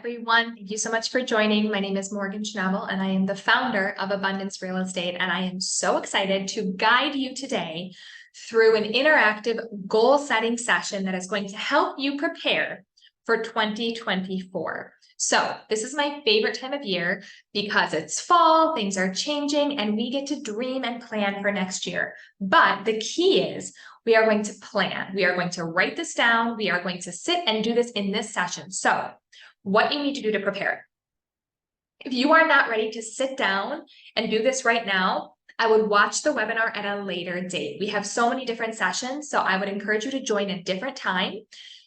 everyone. Thank you so much for joining. My name is Morgan Schnabel, and I am the founder of Abundance Real Estate. And I am so excited to guide you today through an interactive goal setting session that is going to help you prepare for 2024. So this is my favorite time of year because it's fall, things are changing, and we get to dream and plan for next year. But the key is we are going to plan. We are going to write this down. We are going to sit and do this in this session. So what you need to do to prepare. If you are not ready to sit down and do this right now, I would watch the webinar at a later date. We have so many different sessions, so I would encourage you to join a different time.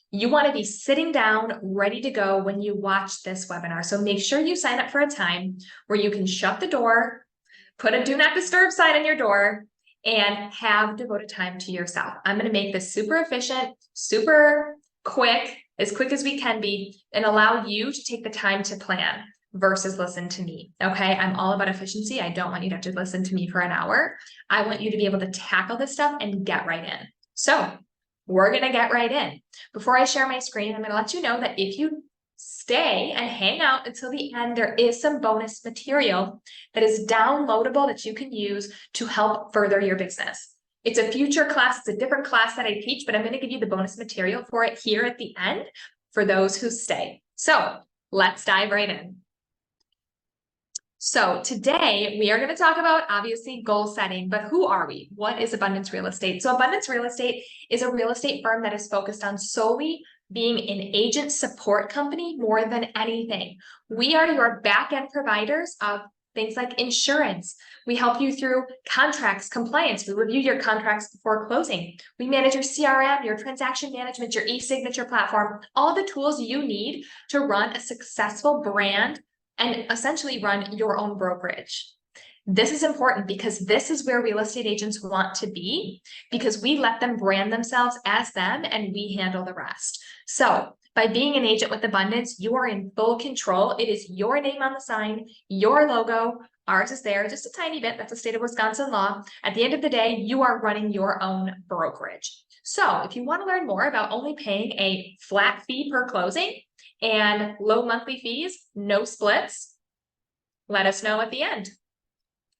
You want to be sitting down, ready to go when you watch this webinar. So make sure you sign up for a time where you can shut the door, put a do not disturb sign on your door, and have devoted time to yourself. I'm going to make this super efficient, super quick, as quick as we can be, and allow you to take the time to plan versus listen to me. Okay. I'm all about efficiency. I don't want you to have to listen to me for an hour. I want you to be able to tackle this stuff and get right in. So we're going to get right in. Before I share my screen, I'm going to let you know that if you stay and hang out until the end, there is some bonus material that is downloadable that you can use to help further your business. It's a future class. It's a different class that I teach, but I'm going to give you the bonus material for it here at the end for those who stay. So let's dive right in. So today we are going to talk about obviously goal setting, but who are we? What is Abundance Real Estate? So Abundance Real Estate is a real estate firm that is focused on solely being an agent support company more than anything. We are your back-end providers of things like insurance. We help you through contracts, compliance. We review your contracts before closing. We manage your CRM, your transaction management, your e-signature platform, all the tools you need to run a successful brand and essentially run your own brokerage. This is important because this is where real estate agents want to be, because we let them brand themselves as them and we handle the rest. So by being an agent with Abundance, you are in full control. It is your name on the sign, your logo. Ours is there just a tiny bit. That's a state of Wisconsin law. At the end of the day, you are running your own brokerage. So if you want to learn more about only paying a flat fee per closing and low monthly fees, no splits, let us know at the end.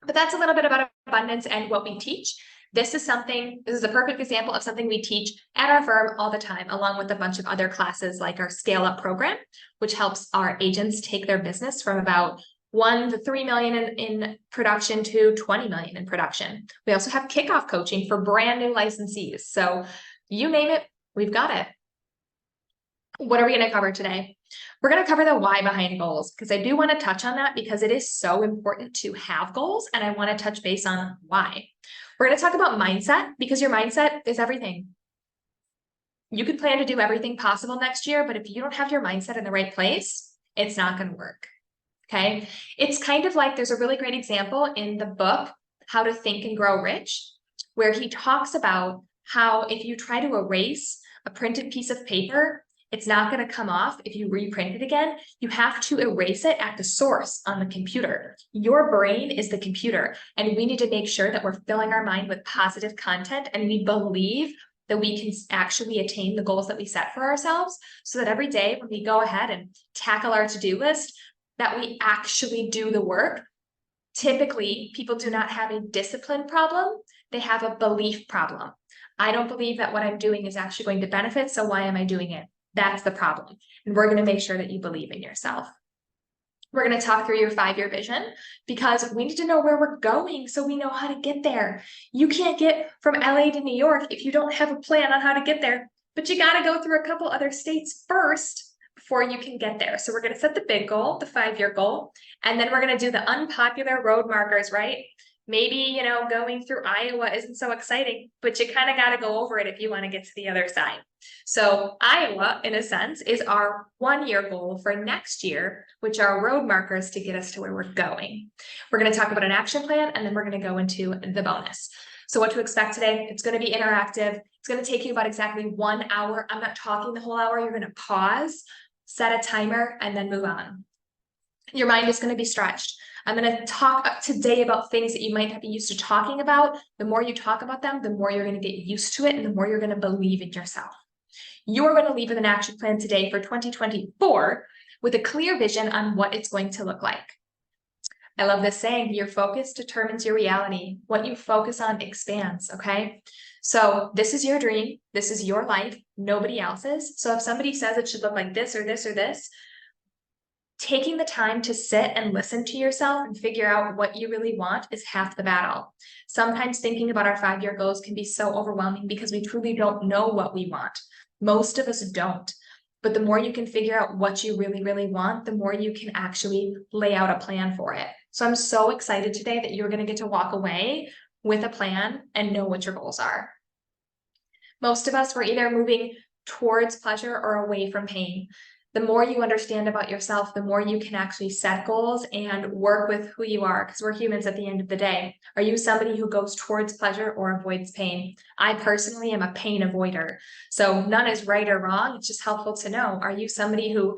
But that's a little bit about Abundance and what we teach. This is a perfect example of something we teach at our firm all the time, along with a bunch of other classes like our Scale Up program, which helps our agents take their business from about 1 to 3 million in production to 20 million in production. We also have kickoff coaching for brand new licensees. So you name it, we've got it. What are we going to cover today? We're going to cover the why behind goals, because I do want to touch on that because it is so important to have goals, and I want to touch base on why. We're going to talk about mindset because your mindset is everything. You could plan to do everything possible next year, but if you don't have your mindset in the right place, it's not going to work. Okay. It's kind of like there's a really great example in the book, How to Think and Grow Rich, where he talks about how if you try to erase a printed piece of paper, it's not going to come off if you reprint it again. You have to erase it at the source on the computer. Your brain is the computer, and we need to make sure that we're filling our mind with positive content and we believe that we can actually attain the goals that we set for ourselves, so that every day when we go ahead and tackle our to-do list, that we actually do the work. Typically, people do not have a discipline problem. They have a belief problem. I don't believe that what I'm doing is actually going to benefit, so why am I doing it? That's the problem. And we're going to make sure that you believe in yourself. We're going to talk through your 5-year vision because we need to know where we're going so we know how to get there. You can't get from LA to New York if you don't have a plan on how to get there, but you got to go through a couple other states first before you can get there. So we're going to set the big goal, the 5-year goal, and then we're going to do the unpopular road markers, right? Maybe, going through Iowa isn't so exciting, but you kind of got to go over it if you want to get to the other side. So Iowa, in a sense, is our 1-year goal for next year, which are road markers to get us to where we're going. We're going to talk about an action plan, and then we're going to go into the bonus. So what to expect today? It's going to be interactive. It's going to take you about exactly 1 hour. I'm not talking the whole hour. You're going to pause, set a timer, and then move on. Your mind is going to be stretched. I'm going to talk today about things that you might not be used to talking about. The more you talk about them, the more you're going to get used to it, and the more you're going to believe in yourself. You're going to leave with an action plan today for 2024 with a clear vision on what it's going to look like. I love this saying, your focus determines your reality. What you focus on expands, okay? So this is your dream. This is your life, nobody else's. So if somebody says it should look like this or this or this, taking the time to sit and listen to yourself and figure out what you really want is half the battle. Sometimes thinking about our 5-year goals can be so overwhelming because we truly don't know what we want. Most of us don't. But the more you can figure out what you really, really want, the more you can actually lay out a plan for it. So I'm so excited today that you're going to get to walk away with a plan and know what your goals are. Most of us were either moving towards pleasure or away from pain. The more you understand about yourself, the more you can actually set goals and work with who you are, because we're humans at the end of the day. Are you somebody who goes towards pleasure or avoids pain? I personally am a pain avoider. So none is right or wrong. It's just helpful to know. Are you somebody who,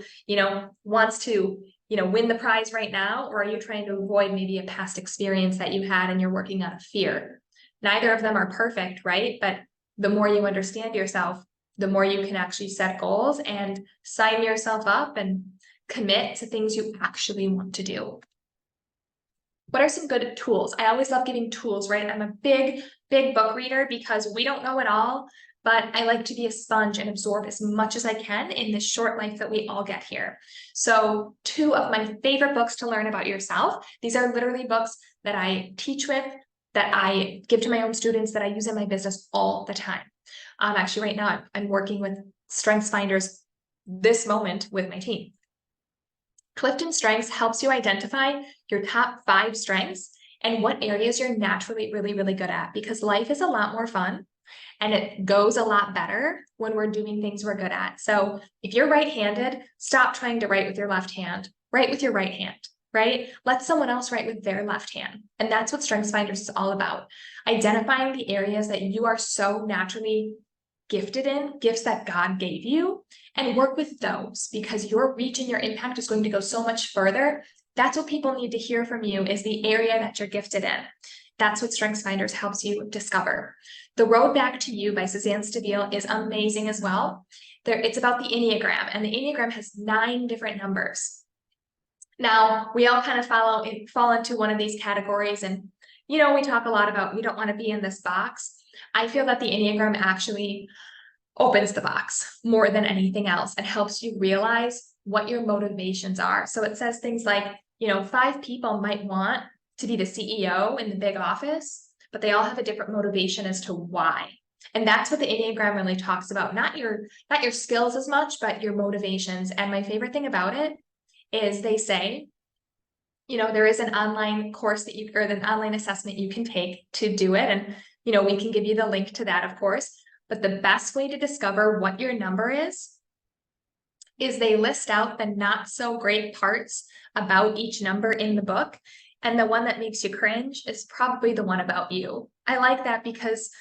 wants to, win the prize right now? Or are you trying to avoid maybe a past experience that you had and you're working on a fear? Neither of them are perfect, right? But the more you understand yourself, the more you can actually set goals and sign yourself up and commit to things you actually want to do. What are some good tools? I always love giving tools, right? I'm a big book reader because we don't know it all, but I like to be a sponge and absorb as much as I can in this short life that we all get here. So 2 of my favorite books to learn about yourself. These are literally books that I teach with, that I give to my own students, that I use in my business all the time. Actually, right now, I'm working with StrengthsFinders this moment with my team. Clifton Strengths helps you identify your top 5 strengths and what areas you're naturally really, really good at, because life is a lot more fun and it goes a lot better when we're doing things we're good at. So if you're right-handed, stop trying to write with your left hand, write with your right hand. Right? Let someone else write with their left hand. And that's what StrengthsFinders is all about. Identifying the areas that you are so naturally gifted in, gifts that God gave you, and work with those, because your reach and your impact is going to go so much further. That's what people need to hear from you, is the area that you're gifted in. That's what StrengthsFinders helps you discover. The Road Back to You by Suzanne Stabile is amazing as well. It's about the Enneagram, and the Enneagram has 9 different numbers. Now, we all kind of fall into one of these categories, and, we talk a lot about we don't want to be in this box. I feel that the Enneagram actually opens the box more than anything else and helps you realize what your motivations are. So it says things like, 5 people might want to be the CEO in the big office, but they all have a different motivation as to why. And that's what the Enneagram really talks about, not your skills as much, but your motivations. And my favorite thing about it is they say, there is an online course or an online assessment you can take to do it. And, we can give you the link to that, of course. But the best way to discover what your number is they list out the not so great parts about each number in the book. And the one that makes you cringe is probably the one about you. I like that because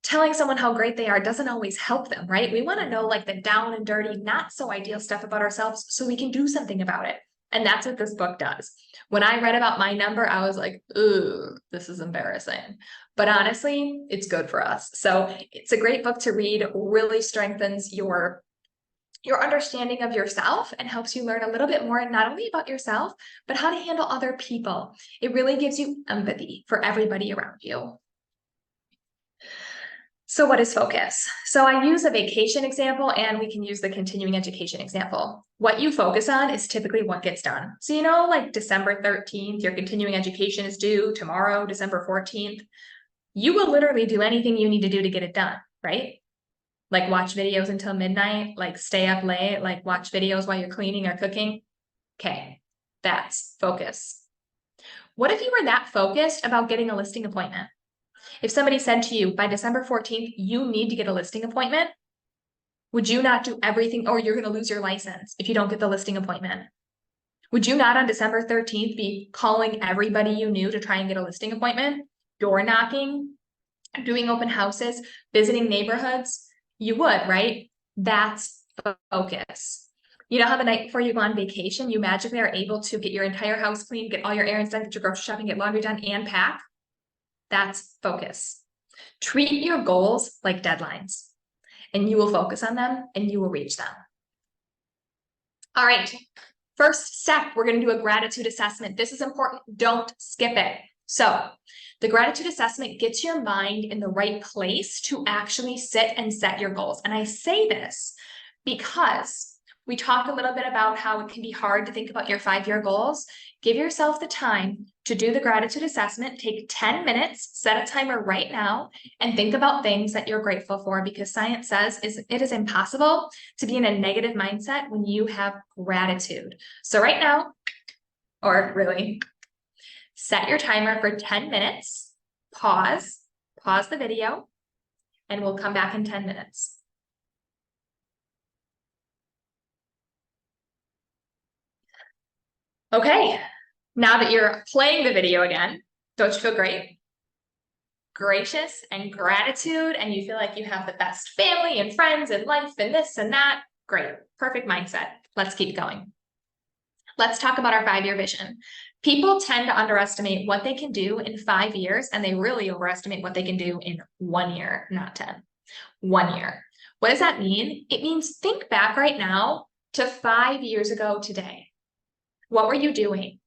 telling someone how great they are doesn't always help them, right? We want to know like the down and dirty, not so ideal stuff about ourselves so we can do something about it. And that's what this book does. When I read about my number, I was like, ooh, this is embarrassing. But honestly, it's good for us. So it's a great book to read, really strengthens your understanding of yourself and helps you learn a little bit more, not only about yourself, but how to handle other people. It really gives you empathy for everybody around you. So what is focus? So I use a vacation example, and we can use the continuing education example. What you focus on is typically what gets done. So, like December 13th, your continuing education is due tomorrow, December 14th. You will literally do anything you need to do to get it done, right? Like watch videos until midnight, like stay up late, like watch videos while you're cleaning or cooking. Okay, that's focus. What if you were that focused about getting a listing appointment? If somebody said to you, by December 14th, you need to get a listing appointment, would you not do everything, or you're going to lose your license if you don't get the listing appointment? Would you not on December 13th be calling everybody you knew to try and get a listing appointment, door knocking, doing open houses, visiting neighborhoods? You would, right? That's focus. How the night before you go on vacation, you magically are able to get your entire house clean, get all your errands done, get your grocery shopping, get laundry done, and pack? That's focus. Treat your goals like deadlines, and you will focus on them and you will reach them. All right. First step, we're going to do a gratitude assessment. This is important. Don't skip it. So the gratitude assessment gets your mind in the right place to actually sit and set your goals. And I say this because we talked a little bit about how it can be hard to think about your 5-year goals. Give yourself the time to do the gratitude assessment. Take 10 minutes, set a timer right now, and think about things that you're grateful for, because science says it is impossible to be in a negative mindset when you have gratitude. So right now, or really, set your timer for 10 minutes, pause the video, and we'll come back in 10 minutes. Okay, now that you're playing the video again, don't you feel great? Gracious and gratitude, and you feel like you have the best family and friends and life and this and that. Great, perfect mindset. Let's keep going. Let's talk about our 5-year vision. People tend to underestimate what they can do in 5 years, and they really overestimate what they can do in 1 year, not 10. 1 year. What does that mean? It means think back right now to 5 years ago today. What were you doing?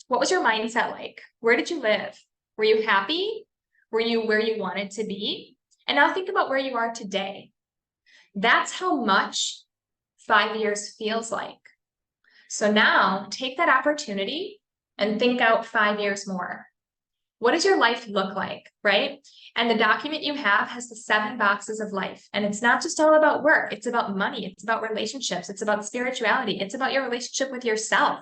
What was your mindset like? Where did you live? Were you happy? Were you where you wanted to be? And now think about where you are today. That's how much 5 years feels like. So now take that opportunity and think out 5 years more. What does your life look like, right? And the document you have has the 7 boxes of life. And it's not just all about work. It's about money. It's about relationships. It's about spirituality. It's about your relationship with yourself.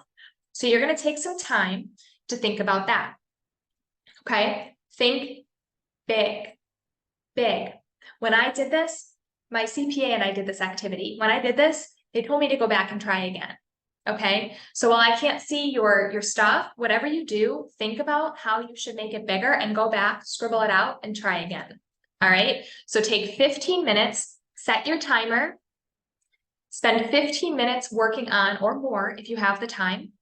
So you're going to take some time to think about that. Okay? Think big, big. When I did this, my CPA and I did this activity. When I did this, they told me to go back and try again. Okay, so while I can't see your stuff, whatever you do, think about how you should make it bigger and go back, scribble it out, and try again. All right, so take 15 minutes, set your timer, spend 15 minutes working on, or more if you have the time,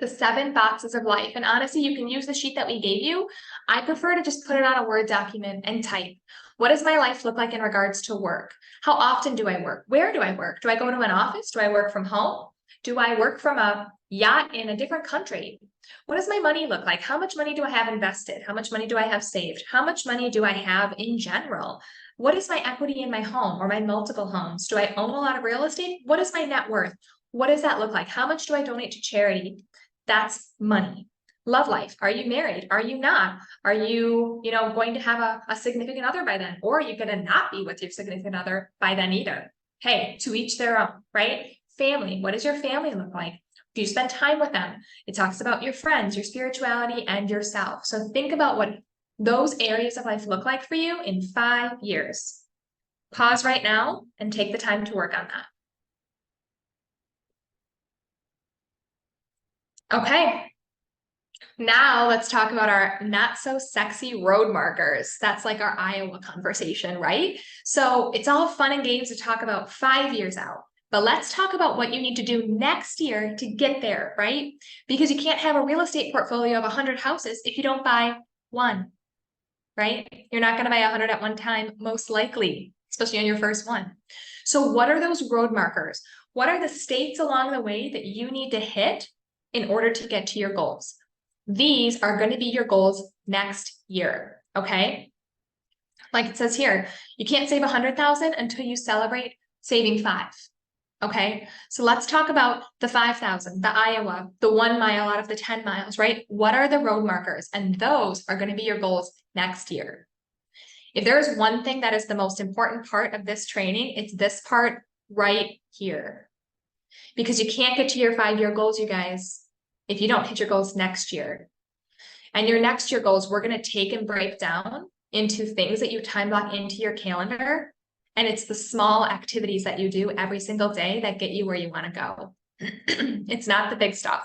the 7 boxes of life. And honestly, you can use the sheet that we gave you. I prefer to just put it on a Word document and type. What does my life look like in regards to work? How often do I work? Where do I work? Do I go to an office? Do I work from home? Do I work from a yacht in a different country? What does my money look like? How much money do I have invested? How much money do I have saved? How much money do I have in general? What is my equity in my home or my multiple homes? Do I own a lot of real estate? What is my net worth? What does that look like? How much do I donate to charity? That's money. Love life. Are you married? Are you not? Are you, going to have a significant other by then? Or are you going to not be with your significant other by then either? Hey, to each their own, right? Family. What does your family look like? Do you spend time with them? It talks about your friends, your spirituality, and yourself. So think about what those areas of life look like for you in 5 years. Pause right now and take the time to work on that. Okay. Now let's talk about our not so sexy road markers. That's like our Iowa conversation, right? So it's all fun and games to talk about 5 years out. But let's talk about what you need to do next year to get there, right? Because you can't have a real estate portfolio of 100 houses if you don't buy one, right? You're not going to buy 100 at one time, most likely, especially on your first one. So what are those road markers? What are the states along the way that you need to hit in order to get to your goals? These are going to be your goals next year, okay? Like it says here, you can't save 100,000 until you celebrate saving 5. Okay, so let's talk about the 5,000, the Iowa, the 1 mile out of the 10 miles, right? What are the road markers? And those are going to be your goals next year. If there is one thing that is the most important part of this training, it's this part right here. Because you can't get to your 5-year goals, you guys, if you don't hit your goals next year. And your next year goals, we're going to take and break down into things that you time block into your calendar. And it's the small activities that you do every single day that get you where you want to go. It's not the big stuff.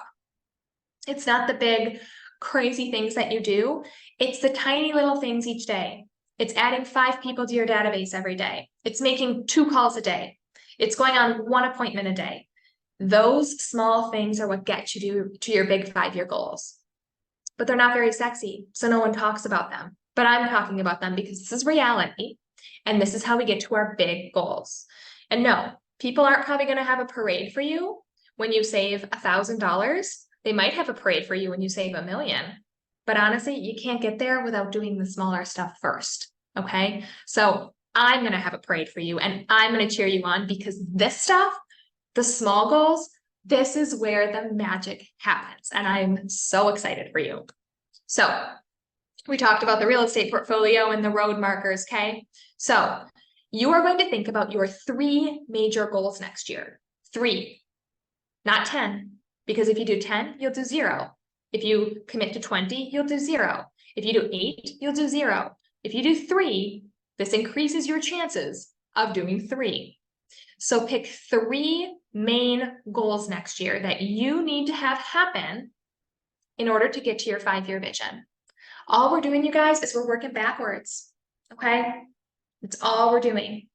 It's not the big crazy things that you do. It's the tiny little things each day. It's adding 5 people to your database every day. It's making 2 calls a day. It's going on 1 appointment a day. Those small things are what get you to your big 5-year goals. But they're not very sexy, so no one talks about them. But I'm talking about them because this is reality. And this is how we get to our big goals. And no, people aren't probably going to have a parade for you when you save $1,000, they might have a parade for you when you save $1 million. But honestly, you can't get there without doing the smaller stuff first. Okay. So I'm going to have a parade for you and I'm going to cheer you on because this stuff, the small goals, this is where the magic happens. And I'm so excited for you. So we talked about the real estate portfolio and the road markers. Okay. So you are going to think about your 3 major goals next year. 3, not 10, because if you do 10, you'll do 0. If you commit to 20, you'll do 0. If you do 8, you'll do 0. If you do 3, this increases your chances of doing 3. So pick 3 main goals next year that you need to have happen in order to get to your 5-year vision. All we're doing, you guys, is we're working backwards. Okay? That's all we're doing.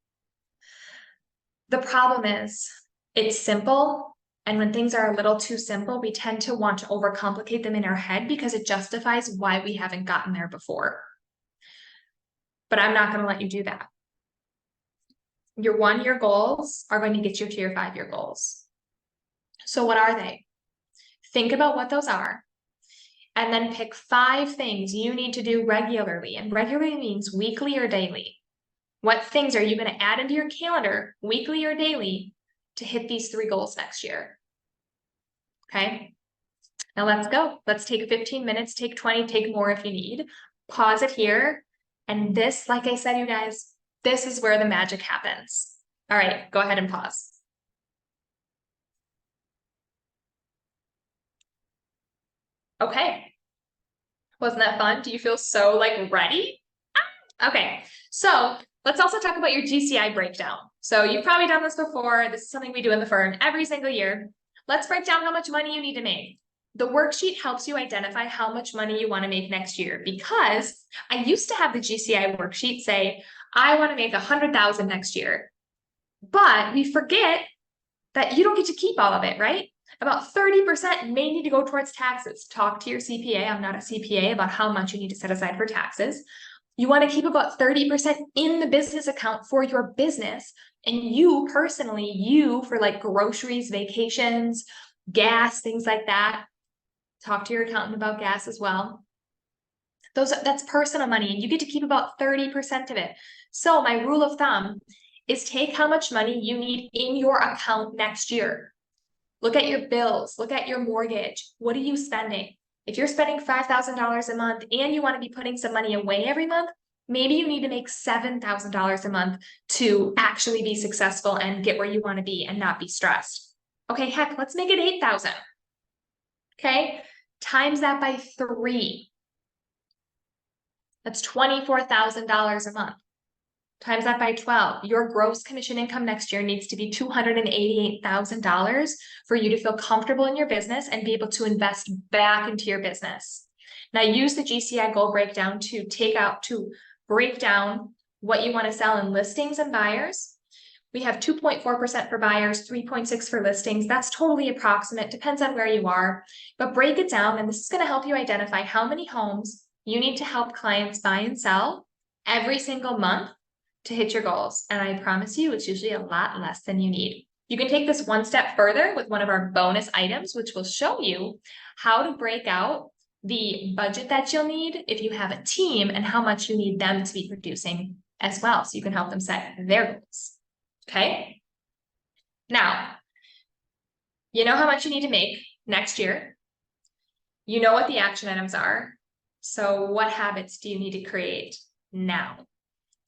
The problem is it's simple. And when things are a little too simple, we tend to want to overcomplicate them in our head because it justifies why we haven't gotten there before. But I'm not going to let you do that. Your 1-year goals are going to get you to your 5-year goals. So what are they? Think about what those are. And then pick 5 things you need to do regularly. And regularly means weekly or daily. What things are you going to add into your calendar, weekly or daily, to hit these 3 goals next year? Okay. Now let's go. Let's take 15 minutes, take 20, take more if you need. Pause it here. And this, like I said, you guys, this is where the magic happens. All right, go ahead and pause. Okay. Wasn't that fun? Do you feel so like ready? Okay, so let's also talk about your GCI breakdown. So you've probably done this before. This is something we do in the firm every single year. Let's break down how much money you need to make. The worksheet helps you identify how much money you want to make next year because I used to have the GCI worksheet say, I want to make 100,000 next year. But we forget that you don't get to keep all of it, right? About 30% may need to go towards taxes. Talk to your CPA. I'm not a CPA about how much you need to set aside for taxes. You want to keep about 30% in the business account for your business. And you personally, you for like groceries, vacations, gas, things like that. Talk to your accountant about gas as well. That's personal money, and you get to keep about 30% of it. So my rule of thumb is take how much money you need in your account next year. Look at your bills, look at your mortgage. What are you spending? If you're spending $5,000 a month and you want to be putting some money away every month, maybe you need to make $7,000 a month to actually be successful and get where you want to be and not be stressed. Okay, heck, let's make it 8,000. Okay, times that by 3. That's $24,000 a month. Times that by 12. Your gross commission income next year needs to be $288,000 for you to feel comfortable in your business and be able to invest back into your business. Now use the GCI goal breakdown to break down what you want to sell in listings and buyers. We have 2.4% for buyers, 3.6% for listings. That's totally approximate, depends on where you are, but break it down. And this is going to help you identify how many homes you need to help clients buy and sell every single month to hit your goals. And I promise you, it's usually a lot less than you need. You can take this one step further with one of our bonus items, which will show you how to break out the budget that you'll need if you have a team and how much you need them to be producing as well. So you can help them set their goals. Okay. Now, you know how much you need to make next year. You know what the action items are. So what habits do you need to create now?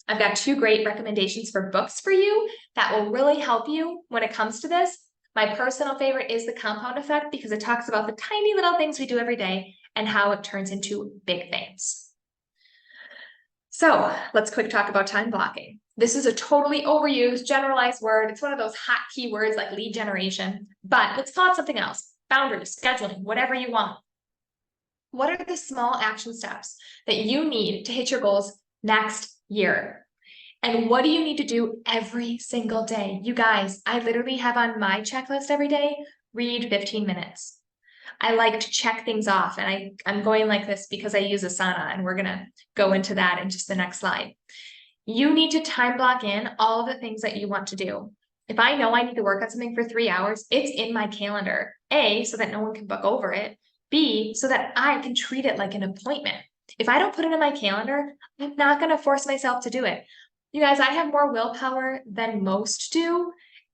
I've got 2 great recommendations for books for you that will really help you when it comes to this. My personal favorite is The Compound Effect because it talks about the tiny little things we do every day and how it turns into big things. So let's quick talk about time blocking. This is a totally overused, generalized word. It's one of those hot keywords like lead generation, but let's call it something else. Boundaries, scheduling, whatever you want. What are the small action steps that you need to hit your goals next year? And what do you need to do every single day? You guys, I literally have on my checklist every day, read 15 minutes. I like to check things off, and I'm going like this because I use Asana, and we're going to go into that in just the next slide. You need to time block in all of the things that you want to do. If I know I need to work on something for 3 hours, it's in my calendar. A, so that no one can book over it. B, so that I can treat it like an appointment. If I don't put it in my calendar, I'm not going to force myself to do it. You guys, I have more willpower than most do.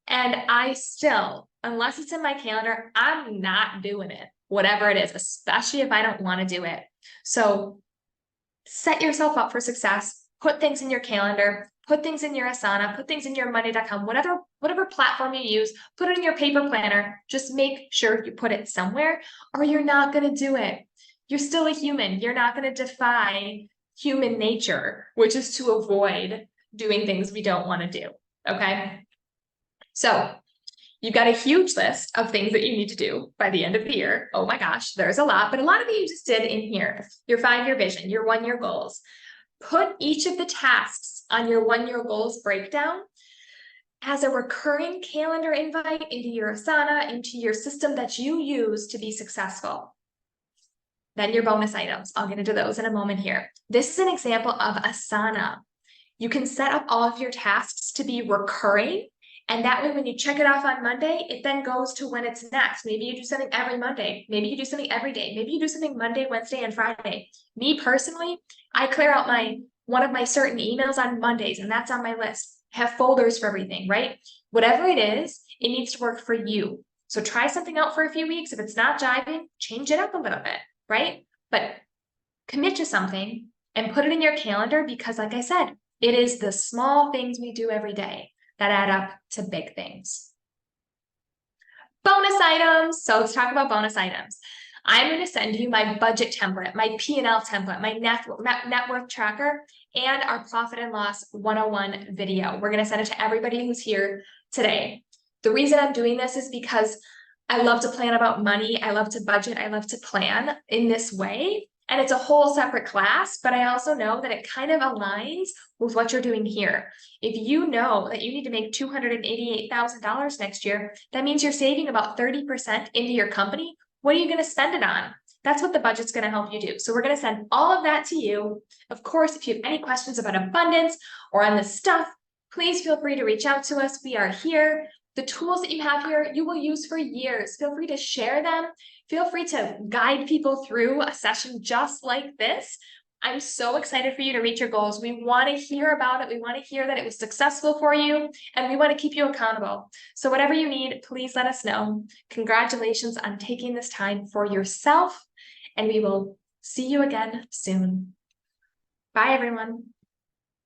And I still, unless it's in my calendar, I'm not doing it, whatever it is, especially if I don't want to do it. So set yourself up for success, put things in your calendar, put things in your Asana, put things in your Monday.com, whatever platform you use, put it in your paper planner. Just make sure you put it somewhere or you're not going to do it. You're still a human. You're not going to defy human nature, which is to avoid doing things we don't want to do. Okay. So you've got a huge list of things that you need to do by the end of the year. Oh my gosh, there's a lot, but a lot of you just did in here. Your 5-year vision, your 1-year goals. Put each of the tasks on your 1-year goals breakdown as a recurring calendar invite into your Asana, into your system that you use to be successful. Then your bonus items. I'll get into those in a moment here. This is an example of Asana. You can set up all of your tasks to be recurring. And that way, when you check it off on Monday, it then goes to when it's next. Maybe you do something every Monday. Maybe you do something every day. Maybe you do something Monday, Wednesday, and Friday. Me personally, I clear out one of my certain emails on Mondays, and that's on my list. I have folders for everything, right? Whatever it is, it needs to work for you. So try something out for a few weeks. If it's not jiving, change it up a little bit, right? But commit to something and put it in your calendar because, like I said, it is the small things we do every day that add up to big things. Bonus items. So let's talk about bonus items. I'm going to send you my budget template, my P&L template, my net worth tracker, and our profit and loss 101 video. We're going to send it to everybody who's here today. The reason I'm doing this is because I love to plan about money. I love to budget. I love to plan in this way. And it's a whole separate class, but I also know that it kind of aligns with what you're doing here. If you know that you need to make $288,000 next year, that means you're saving about 30% into your company. What are you going to spend it on? That's what the budget's going to help you do. So we're going to send all of that to you. Of course, if you have any questions about abundance or on this stuff, please feel free to reach out to us. We are here. The tools that you have here, you will use for years. Feel free to share them. Feel free to guide people through a session just like this. I'm so excited for you to reach your goals. We want to hear about it. We want to hear that it was successful for you, and we want to keep you accountable. So whatever you need, please let us know. Congratulations on taking this time for yourself, and we will see you again soon. Bye, everyone.